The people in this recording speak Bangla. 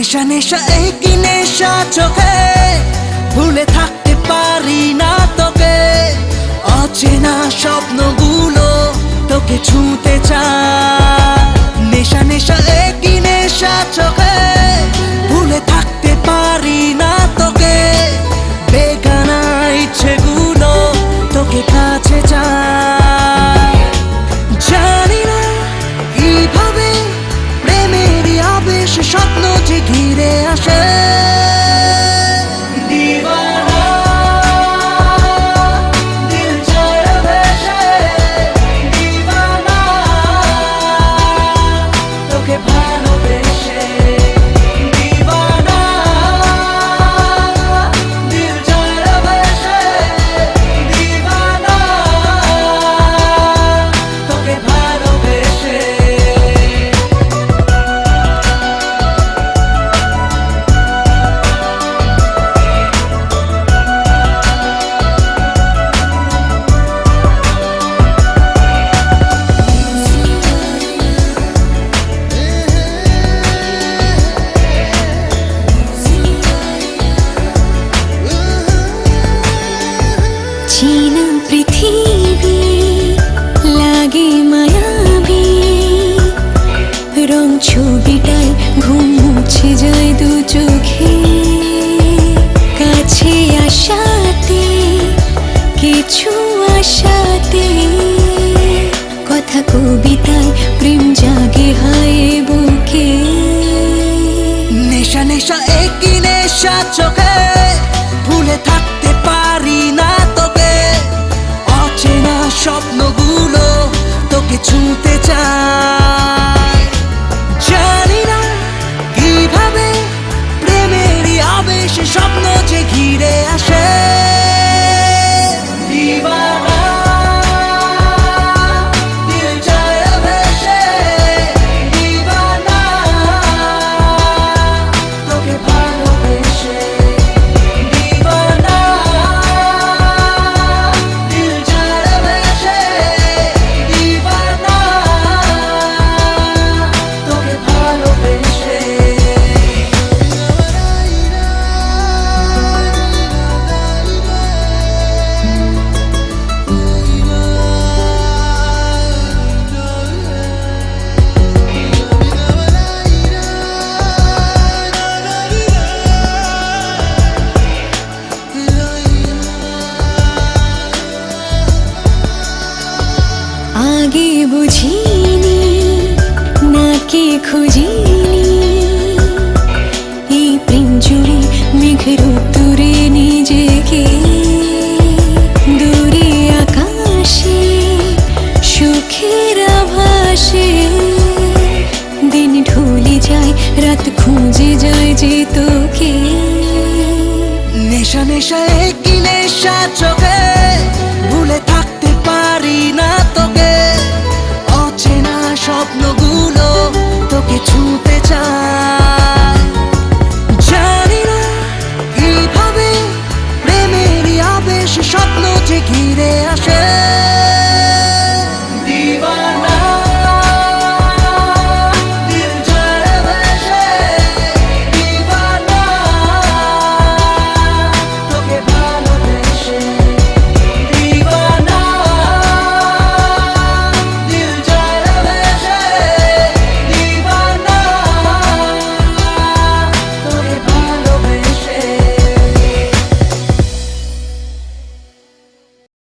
নেশা নেশা একই নেশা চোখে, ভুলে থাকতে পারি না তোকে। অচেনা স্বপ্নগুলো তোকে ছুঁতে চায়। নেশা নেশা একই নেশা চোখে, ভুলে থাকতে পারি না তোকে। বেগানা ইচ্ছেগুলো তোকে কাছে চায়। জানি না কিভাবে প্রেমেরই আবেশ স্বপ্ন যে ঘিরে আসে। चीना पृथ्वी लागे मायाबी, रंग छबिटाय घुम मुछे जाय दु चोखे। काछे आसाते किछु आसाते, कथा कविताय प्रेम जागे हाय बुके। नेशा नेशा एकई नेशा चोखे, भूले থাকতে পারি না তোকে। অচেনা স্বপ্নগুলো তোকে ছুঁতে চায়। জানি না কিভাবে প্রেমেরই আবেশ স্বপ্ন যে ঘিরে আসে। आगे बुझिनी नाके खुजिनी, এই প্রেম জুড়ে মেঘের উত্তরে নিজেকে। দূরে আকাশে সুখের আভাসে, দিন ঢলে যায় রাত খুঁজে যায় যে তোকে। নেশা নেশা একই নেশা চোখে,